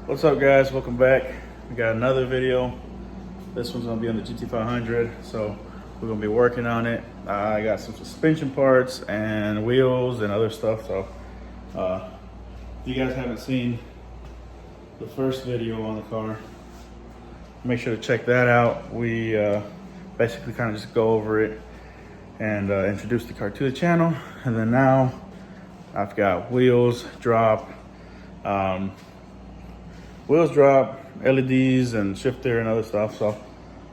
What's up, guys? Welcome back. We got another video. This one's gonna be on the GT500, so we're gonna be working on it. I got some suspension parts and wheels and other stuff. So if you guys haven't seen the first video on the car, make sure to check that out. We basically kind of just go over it and introduce the car to the channel. And then now I've got wheels drop, LEDs and shifter and other stuff. So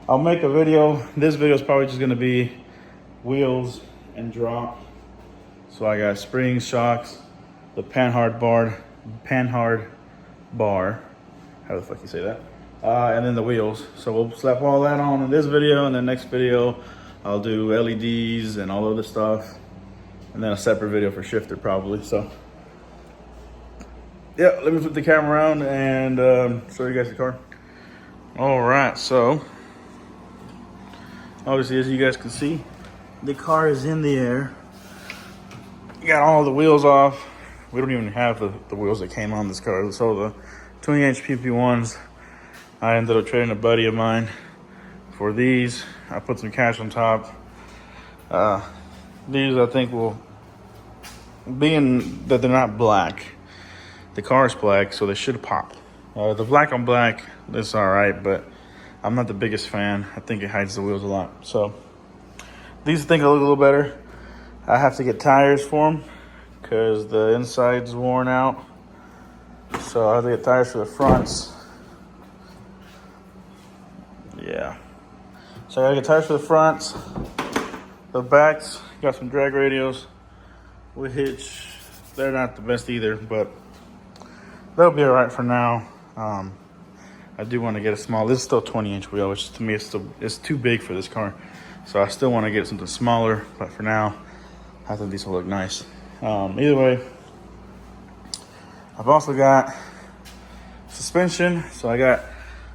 I'll make a video. This video is probably just gonna be wheels and drop. So I got springs, shocks, the panhard bar, how the fuck you say that? And then the wheels. So we'll slap all that on in this video, and then next video I'll do LEDs and all other stuff, and then a separate video for shifter probably. So yeah, let me flip the camera around and show you guys the car. All right, so obviously, as you guys can see, the car is in the air. You got all the wheels off. We don't even have the wheels that came on this car. So the 20-inch PP1s, I ended up trading a buddy of mine for these. I put some cash on top. These I think will, being that they're not black, the car is black, so they should pop. The black on black is all right, but I'm not the biggest fan. I think it hides the wheels a lot. So these I think will look a little better. I have to get tires for them because the inside's worn out. So I have to get tires for the fronts. Yeah. So I gotta get tires for the fronts. The backs, got some drag radials. Which they're not the best either, but they'll be all right for now. I do want to get a small, this is still 20-inch wheel, which to me it's too big for this car. So I still want to get something smaller, but for now, I think these will look nice. Either way, I've also got suspension. So I got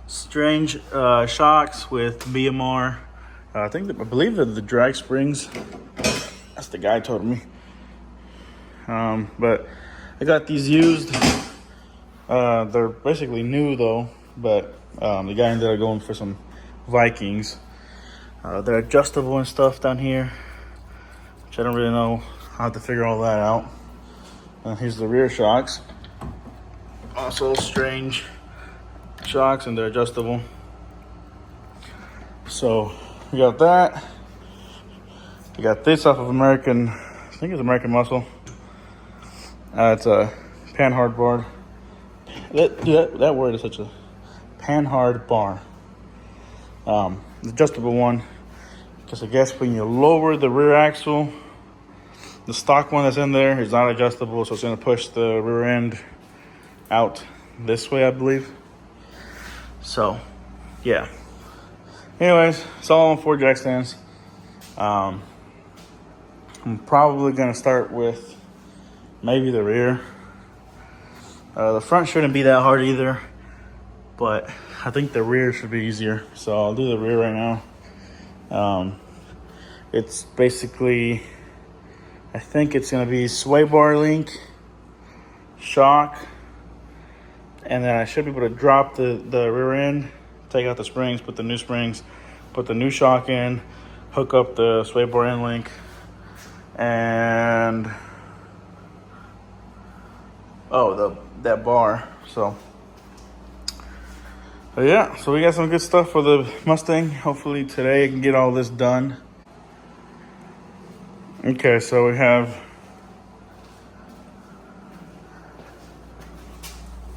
strange shocks with BMR. I believe that the drag springs, that's the guy told me. But I got these used. They're basically new though, but the guy ended up going for some Vikings. They're adjustable and stuff down here, which I don't really know. I'll have to figure all that out. Here's the rear shocks. Also strange shocks, and they're adjustable. So we got that. We got this off of American, I think it's American Muscle. It's a panhard bar. That word is such a panhard bar. The adjustable one, because I guess when you lower the rear axle, the stock one that's in there is not adjustable, so it's going to push the rear end out this way, I believe. So, yeah. Anyways, it's all on 4 jack stands. I'm probably going to start with maybe the rear. The front shouldn't be that hard either, but I think the rear should be easier. So I'll do the rear right now. It's basically, I think it's gonna be sway bar link, shock, and then I should be able to drop the rear end, take out the springs, put the new springs, put the new shock in, hook up the sway bar end link, and that bar. So yeah, so we got some good stuff for the Mustang. Hopefully today I can get all this done. Okay, so we have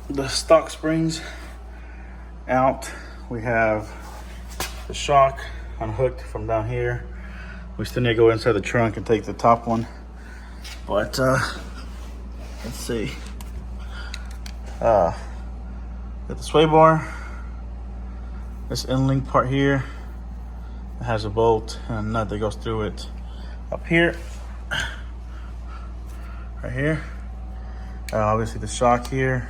the stock springs out. We have the shock unhooked from down here. We still need to go inside the trunk and take the top one, but let's see. Got the sway bar. This end link part here, it has a bolt and a nut that goes through it up here, right here. Obviously the shock here,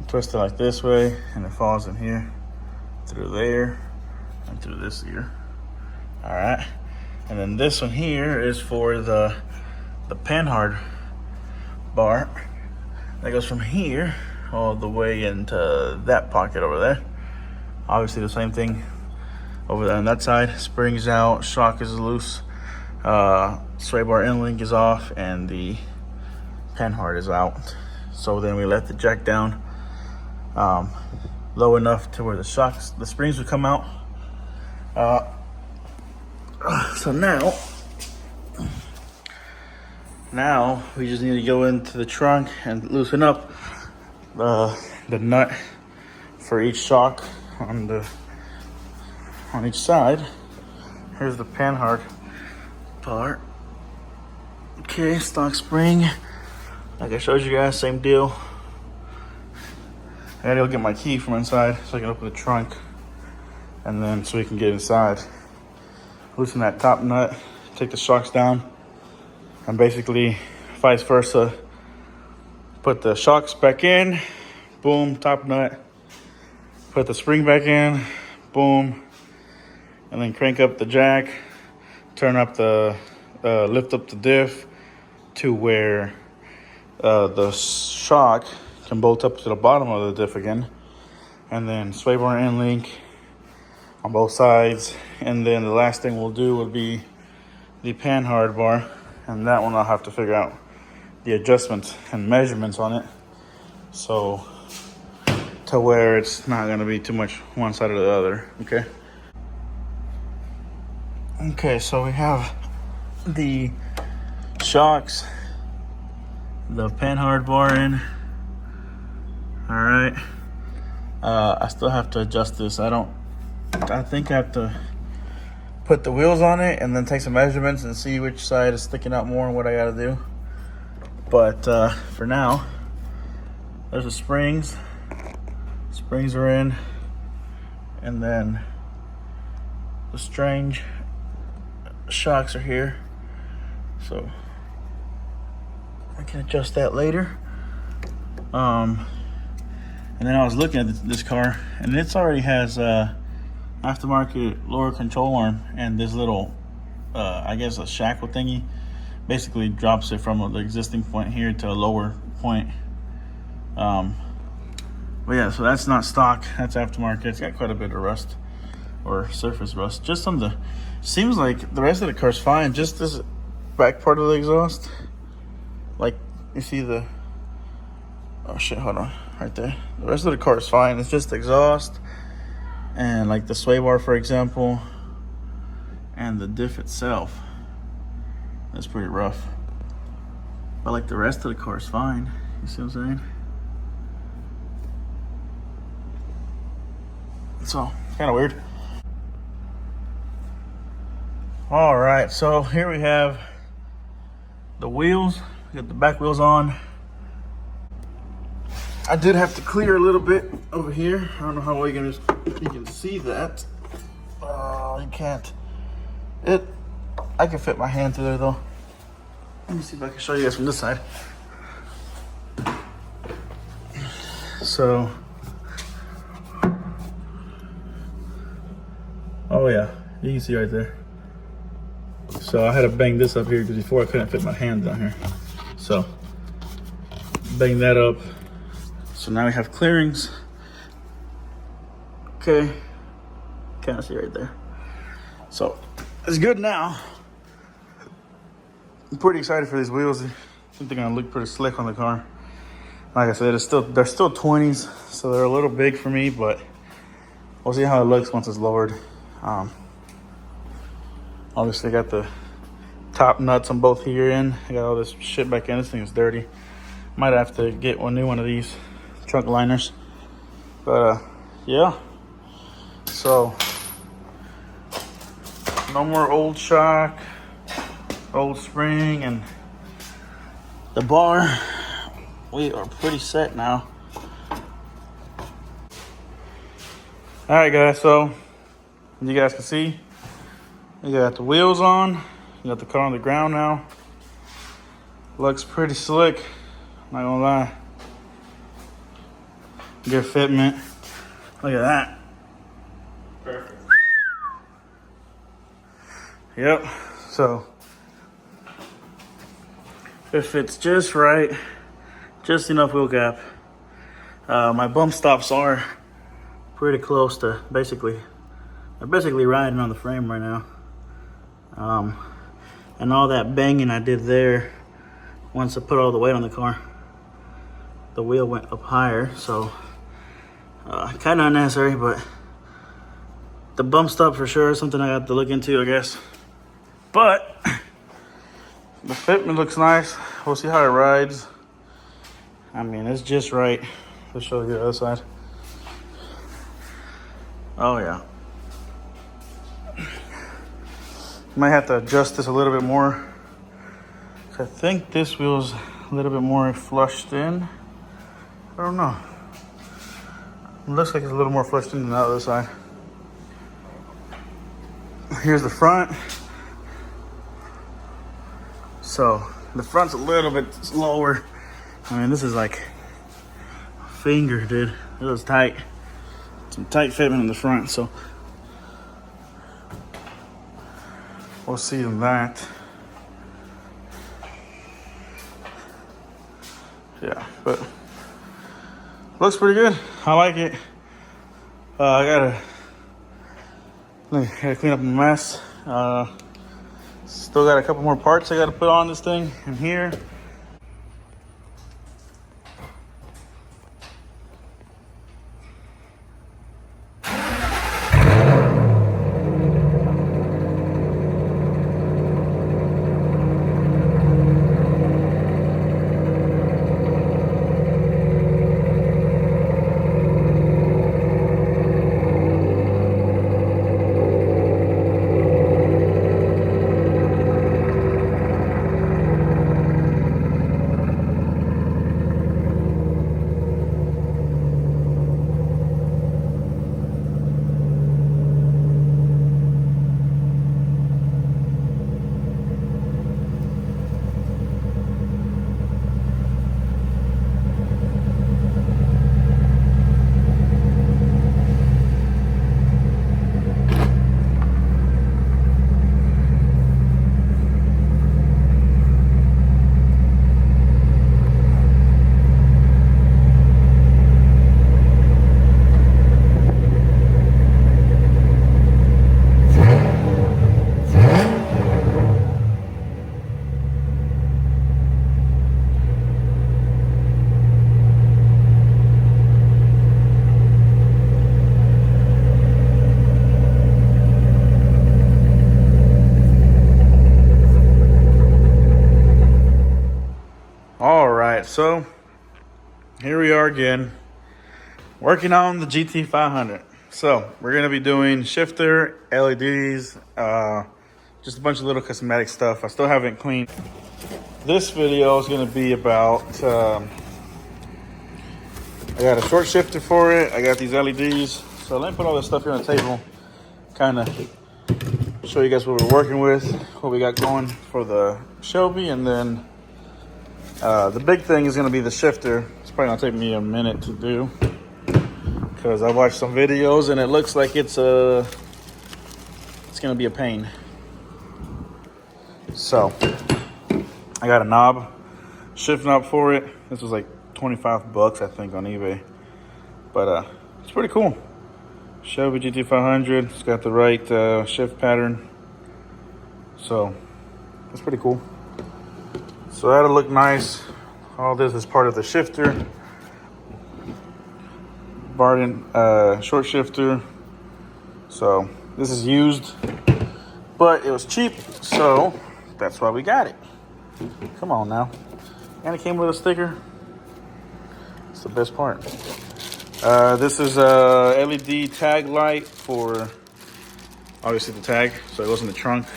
twist it like this way, and it falls in here, through there, and through this ear. All right, and then this one here is for the panhard bar that goes from here all the way into that pocket over there. Obviously the same thing over there on that side. Spring's out, shock is loose, sway bar end link is off, and the panhard is out. So then we let the jack down low enough to where the springs would come out. So now we just need to go into the trunk and loosen up the nut for each shock on each side. Here's the panhard part. Okay, stock spring. Like I showed you guys, same deal. I gotta go get my key from inside so I can open the trunk, and then so we can get inside. Loosen that top nut, take the shocks down, and basically vice versa. Put the shocks back in, boom, top nut. Put the spring back in, boom, and then crank up the jack, turn up lift up the diff to where the shock can bolt up to the bottom of the diff again, and then sway bar end link on both sides. And then the last thing we'll do would be the panhard bar, and that one I'll have to figure out the adjustments and measurements on it, so to where it's not going to be too much one side or the other. Okay, so we have the shocks, the panhard bar in. All right, I still have to adjust this. I think I have to put the wheels on it and then take some measurements and see which side is sticking out more and what I gotta do. But for now, there's the springs. Springs are in, and then the strange shocks are here. So I can adjust that later. And then I was looking at this car, and it already has aftermarket lower control arm and this little, I guess a shackle thingy. Basically drops it from the existing point here to a lower point. But yeah, so that's not stock, that's aftermarket. It's got quite a bit of rust, or surface rust. Just on the, seems like the rest of the car's fine. Just this back part of the exhaust, like you see the, oh shit, hold on, right there. The rest of the car is fine. It's just the exhaust and like the sway bar, for example, and the diff itself. That's pretty rough. But like the rest of the car is fine. You see what I'm saying? So it's kind of weird. All right, so here we have the wheels. We got the back wheels on. I did have to clear a little bit over here. I don't know how well you can see that. You can't. I can fit my hand through there though. Let me see if I can show you guys from this side. So, oh yeah, you can see right there. So I had to bang this up here because before I couldn't fit my hand down here. So, bang that up. So now we have clearings. Okay, kind of see right there. So it's good now. I'm pretty excited for these wheels. I think they're gonna look pretty slick on the car. Like I said, they're still 20s, so they're a little big for me, but we'll see how it looks once it's lowered. Obviously, I got the top nuts on both here in. I got all this shit back in. This thing is dirty. Might have to get one new one of these trunk liners. But yeah. So no more old shock, old spring, and the bar. We are pretty set now. All right, guys. So you guys can see, you got the wheels on. You got the car on the ground now. Looks pretty slick. Not gonna lie. Good fitment. Look at that. Perfect. Yep. So it fits just right. Just enough wheel gap. My bump stops are pretty close to I'm basically riding on the frame right now. And all that banging I did there, once I put all the weight on the car, the wheel went up higher, so kind of unnecessary, but the bump stop for sure is something I have to look into, I guess. But the fitment looks nice. We'll see how it rides. I mean, it's just right. Let's show you the other side. Oh yeah. Might have to adjust this a little bit more. I think this wheel's a little bit more flushed in. I don't know. It looks like it's a little more flushed in than the other side. Here's the front. So the front's a little bit lower. I mean, this is like a finger, dude. It was tight. Some tight fitment in the front, so we'll see in that. Yeah, but looks pretty good. I like it. I gotta clean up a mess. Still got a couple more parts I gotta put on this thing in here. So here we are again, working on the GT500. So we're gonna be doing shifter, LEDs, just a bunch of little cosmetic stuff. I still haven't cleaned. This video is gonna be about, I got a short shifter for it. I got these LEDs. So let me put all this stuff here on the table, kind of show you guys what we're working with, what we got going for the Shelby, and then the big thing is going to be the shifter. It's probably going to take me a minute to do because I watched some videos and it looks like it's going to be a pain. So I got a knob, shift knob for it. This was like 25 bucks, I think, on eBay, but it's pretty cool. Shelby GT500. It's got the right shift pattern, so it's pretty cool. So that'll look nice. All this is part of the shifter. Barton short shifter. So this is used, but it was cheap, so that's why we got it. Come on now. And it came with a sticker. It's the best part. This is a LED tag light for obviously the tag, so it goes in the trunk.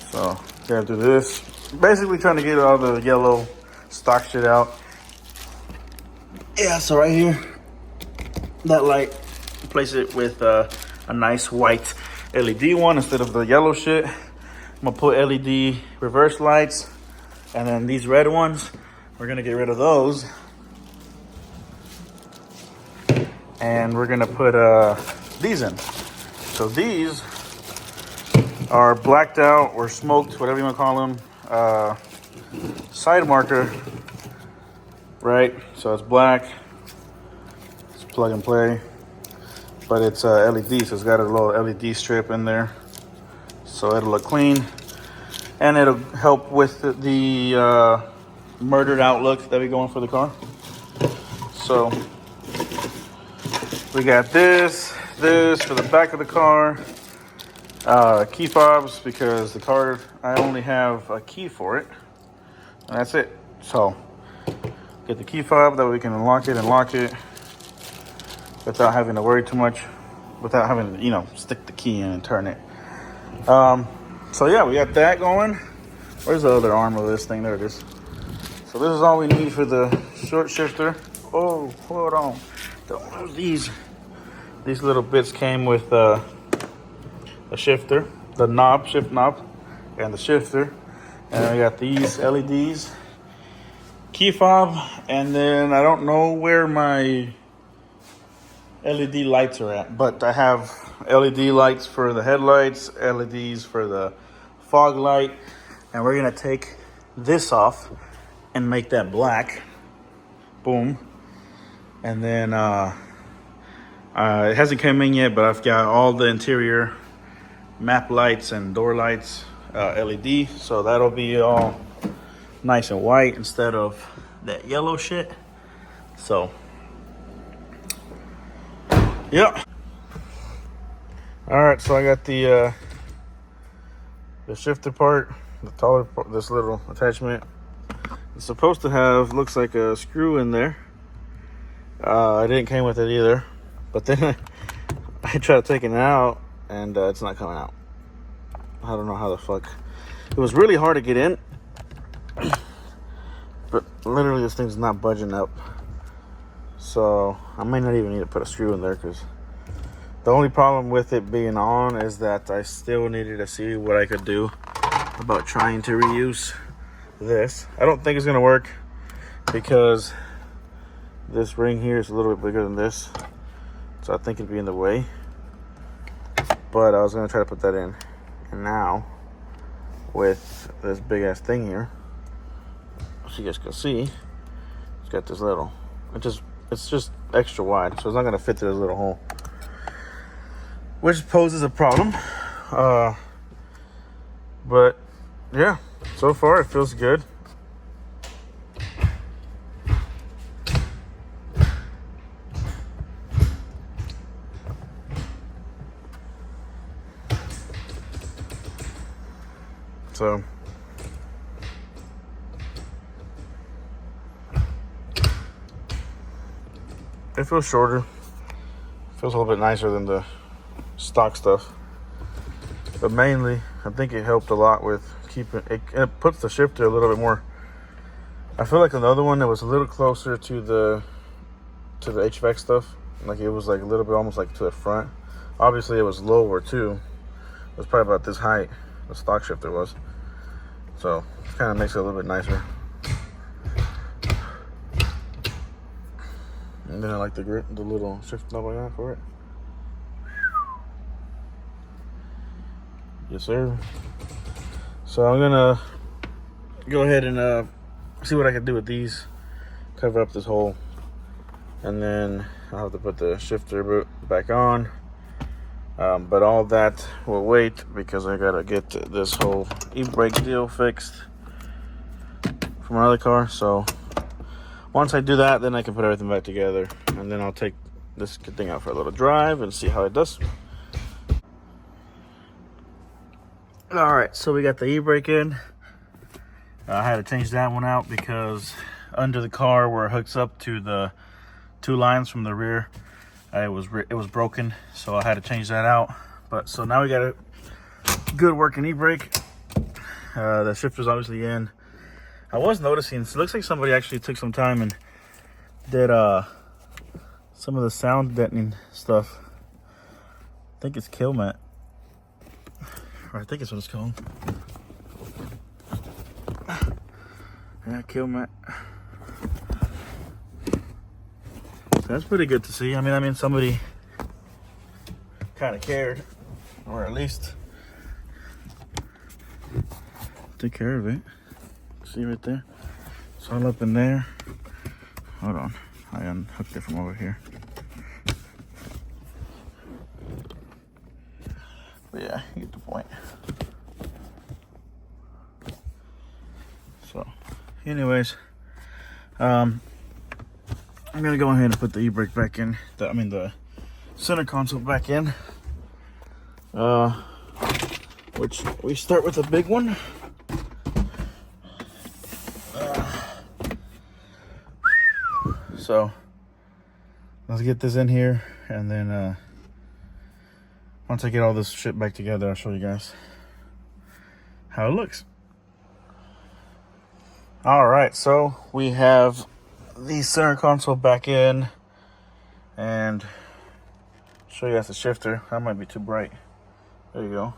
So gotta do this. Basically trying to get all the yellow stock shit out. Yeah, so right here, that light, replace it with a nice white LED one instead of the yellow shit. I'm gonna put LED reverse lights, and then these red ones, we're gonna get rid of those. And we're gonna put these in. So these are blacked out or smoked, whatever you wanna call them. Side marker, right? So it's black plug and play, but it's LED, so it's got a little LED strip in there, so it'll look clean, and it'll help with the murdered outlook that we going for the car. So we got this for the back of the car, key fobs, because the car, I only have a key for it, and that's it. So get the key fob that we can unlock it and lock it without having to worry too much, without having to, you know, stick the key in and turn it. So yeah, we got that going. Where's the other arm of this thing? There it is. So this is all we need for the short shifter. Oh, hold on. These little bits came with a shifter, the knob, shift knob, and the shifter. And we got these LEDs, key fob, and then I don't know where my LED lights are at, but I have LED lights for the headlights, LEDs for the fog light, and we're gonna take this off and make that black. Boom. And then it hasn't come in yet, but I've got all the interior map lights and door lights LED, so that'll be all nice and white instead of that yellow shit. So yeah. All right, so I got the shifter part, the taller part, this little attachment. It's supposed to have, looks like a screw in there. I didn't came with it either, but then I tried taking it out and it's not coming out. I don't know how the fuck. It was really hard to get in, but literally this thing's not budging up. So I might not even need to put a screw in there, because the only problem with it being on is that I still needed to see what I could do about trying to reuse this. I don't think it's gonna work because this ring here is a little bit bigger than this, so I think it'd be in the way. But I was gonna try to put that in, and now with this big ass thing here, so you guys can see, it's got this little, it's just extra wide, so it's not gonna fit through this little hole, which poses a problem. But yeah, so far it feels good. So it feels shorter, feels a little bit nicer than the stock stuff, but mainly I think it helped a lot with keeping it. It puts the shifter a little bit more. I feel like another one that was a little closer to the HVAC stuff, like it was like a little bit almost like to the front. Obviously it was lower too. It was probably about this height, the stock shifter was, so it kind of makes it a little bit nicer. And then I like the little shift knob I got for it. Yes, sir. So I'm gonna go ahead and see what I can do with these, cover up this hole, and then I'll have to put the shifter back on. But all that will wait because I gotta get this whole e-brake deal fixed for my other car. So once I do that, then I can put everything back together, and then I'll take this thing out for a little drive and see how it does. All right, so we got the e-brake in. I had to change that one out because under the car where it hooks up to the two lines from the rear, it was broken, so I had to change that out. But so now we got a good working e-brake. The shifter's obviously in. I was noticing, it looks like somebody actually took some time and did some of the sound deadening stuff. I think it's kill mat, or I think it's what it's called. Yeah, kill mat. So that's pretty good to see. I mean somebody kind of cared, or at least took care of it. See right there? It's all up in there. Hold on, I unhooked it from over here. But yeah, you get the point. So, anyways, I'm gonna go ahead and put the e-brake back in. The center console back in. Which we start with a big one. So let's get this in here, and then once I get all this shit back together, I'll show you guys how it looks. All right, so we have the center console back in, and show you guys the shifter. That might be too bright. There you go.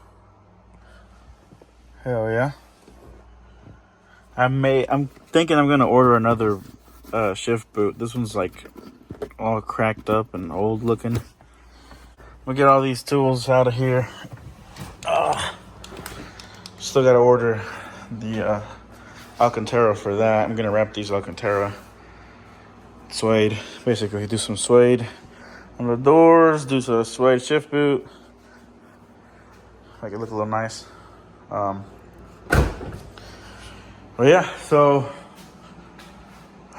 Hell yeah. I'm thinking I'm gonna order another shift boot. This one's like all cracked up and old looking. We'll get all these tools out of here. Still gotta order the Alcantara for that. I'm gonna wrap these Alcantara suede. Basically do some suede on the doors, do some suede shift boot. Make it look a little nice. But yeah, so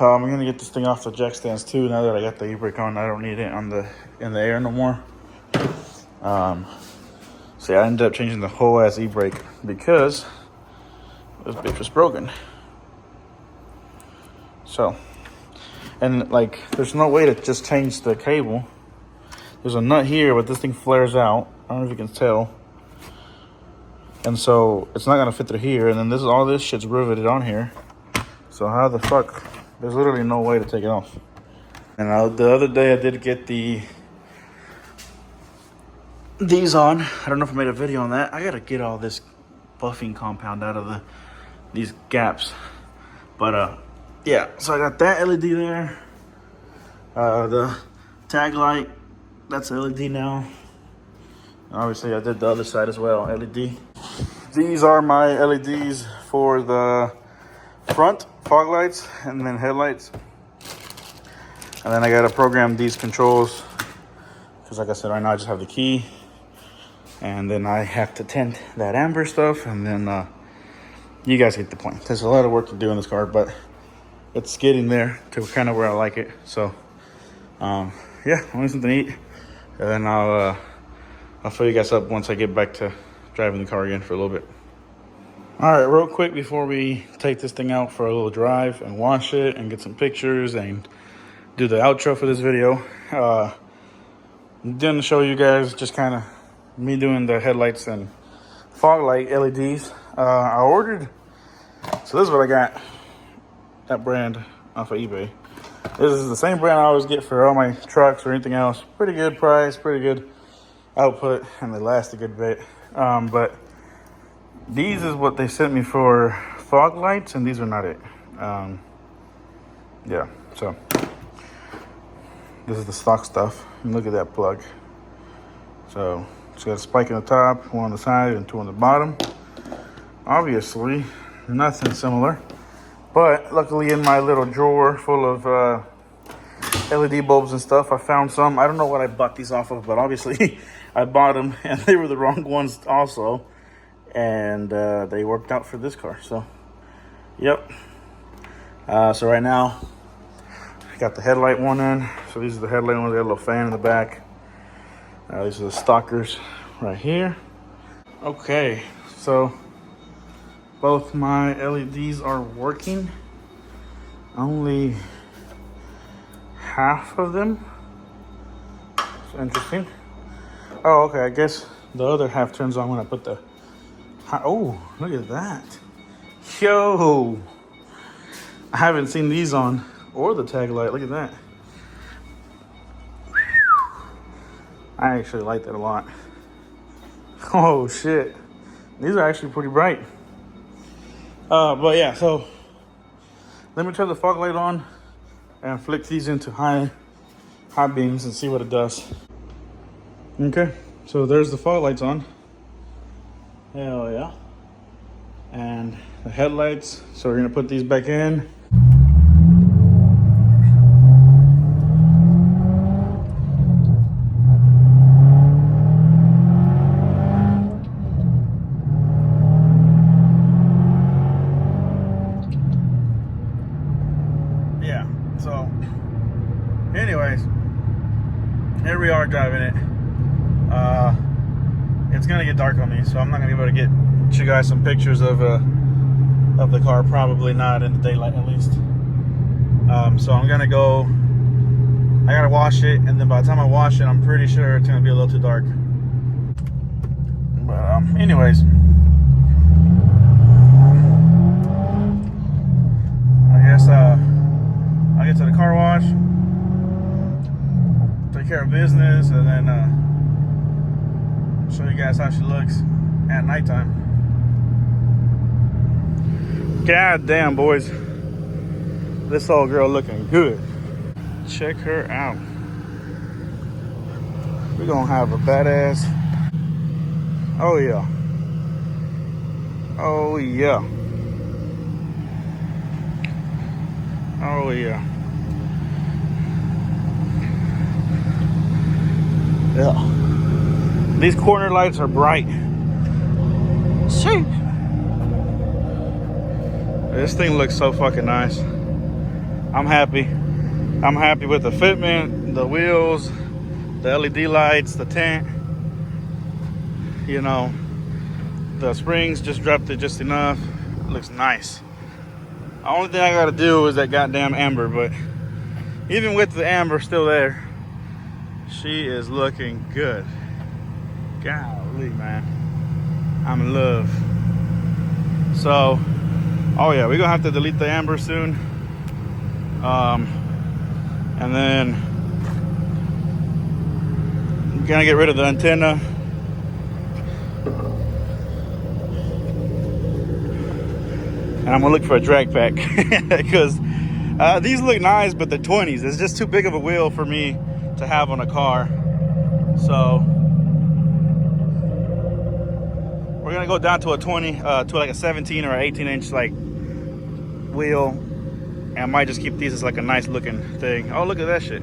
I'm gonna get this thing off the jack stands too. Now that I got the e-brake on, I don't need it in the air no more. So yeah, I ended up changing the whole ass e-brake because this bitch was broken. So, and like, there's no way to just change the cable. There's a nut here, but this thing flares out. I don't know if you can tell. And so it's not gonna fit through here, and then all this shit's riveted on here. So how the fuck? There's literally no way to take it off. And the other day I did get these on. I don't know if I made a video on that. I gotta get all this buffing compound out of these gaps. But yeah. So I got that LED there. The tag light, that's LED now. Obviously I did the other side as well, LED. These are my LEDs for the front fog lights and then headlights. And then I gotta program these controls because like I said, right now I just have the key. And then I have to tint that amber stuff, and then you guys get the point. There's a lot of work to do in this car, but it's getting there to kind of where I like it. So yeah, I want something to eat, and then I'll fill you guys up once I get back to driving the car again for a little bit. All right, real quick before we take this thing out for a little drive and wash it and get some pictures and do the outro for this video, I'm gonna show you guys just kind of me doing the headlights and fog light LEDs. I ordered, so this is what I got, that brand off of eBay. This is the same brand I always get for all my trucks or anything else. Pretty good price, pretty good output, and they last a good bit. But these is what they sent me for fog lights, and these are not it. Yeah, so this is the stock stuff. And look at that plug. So it's got a spike in the top, one on the side, and two on the bottom. Obviously, nothing similar. But luckily in my little drawer full of LED bulbs and stuff, I found some. I don't know what I bought these off of, but obviously I bought them and they were the wrong ones also. And they worked out for this car, so yep. So right now, I got the headlight one in. So these are the headlight ones, they got a little fan in the back. These are the stalkers right here. Okay, so both my LEDs are working. Only half of them. It's interesting. Oh, okay, I guess the other half turns on when I put the... Oh, look at that. Yo! I haven't seen these on, or the tag light. Look at that. I actually like that a lot. Oh, shit. These are actually pretty bright. But yeah, so let me turn the fog light on and flick these into high beams and see what it does. Okay, so there's the fog lights on. Hell yeah. And the headlights. So we're gonna put these back in. Anyways, here we are driving it. It's gonna get dark on me, so I'm not gonna be able to get you guys some pictures of the car. Probably not in the daylight, at least. So I'm gonna go. I gotta wash it, and then by the time I wash it, I'm pretty sure it's gonna be a little too dark. But anyways, I guess I'll get to the car wash, take care of business, and then show you guys how she looks at nighttime. God damn, boys, this old girl looking good. Check her out. We're gonna have a badass. Oh yeah. Oh yeah. Oh yeah. Yeah. These corner lights are bright. See? This thing looks so fucking nice. I'm happy. I'm happy with the fitment, the wheels, the LED lights, the tint. You know, the springs just dropped it just enough. It looks nice. The only thing I gotta do is that goddamn amber, but even with the amber still there, she is looking good. Golly, man. I'm in love. So, oh yeah, we're gonna have to delete the amber soon. And then I'm gonna get rid of the antenna. And I'm gonna look for a drag pack because these look nice, but the 20s, it's just too big of a wheel for me to have on a car. So we're gonna go down to a 20, to like a 17 or 18 inch like wheel, and I might just keep these as like a nice looking thing. Oh, look at that shit,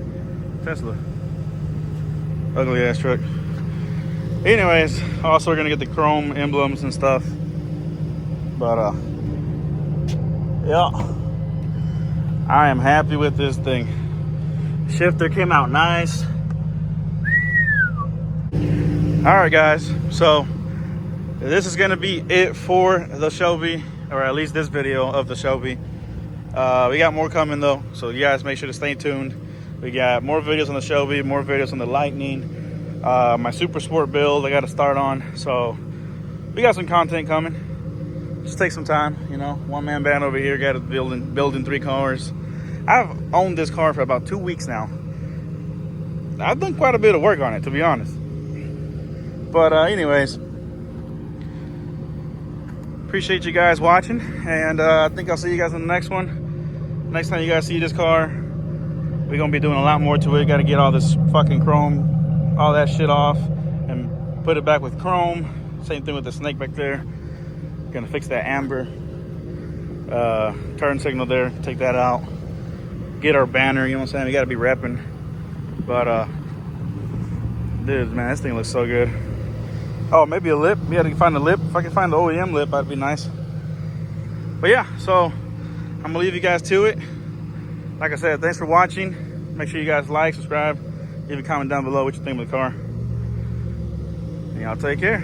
Tesla, ugly ass truck. Anyways, also we're gonna get the chrome emblems and stuff, but yeah, I am happy with this thing. Shifter came out nice. All right, guys, so this is gonna be it for the Shelby, or at least this video of the Shelby. We got more coming though, so you guys make sure to stay tuned. We got more videos on the Shelby, more videos on the Lightning, my super sport build I got to start on. So we got some content coming. Just take some time, you know. One-man band over here, got it building 3 cars. I've owned this car for about 2 weeks now. I've done quite a bit of work on it, to be honest. But anyways, appreciate you guys watching, and I think I'll see you guys in the next one. Next time you guys see this car, we're gonna be doing a lot more to it. Got to get all this fucking chrome, all that shit off, and put it back with chrome. Same thing with the snake back there. Gonna fix that amber turn signal there, take that out, get our banner, you know what I'm saying? We gotta be repping. But dude, man, this thing looks so good. Oh, maybe a lip. We had to find a lip. If I can find the OEM lip, that'd be nice. But yeah, so I'm gonna leave you guys to it. Like I said, thanks for watching. Make sure you guys like, subscribe, leave a comment down below what you think of the car. And y'all take care.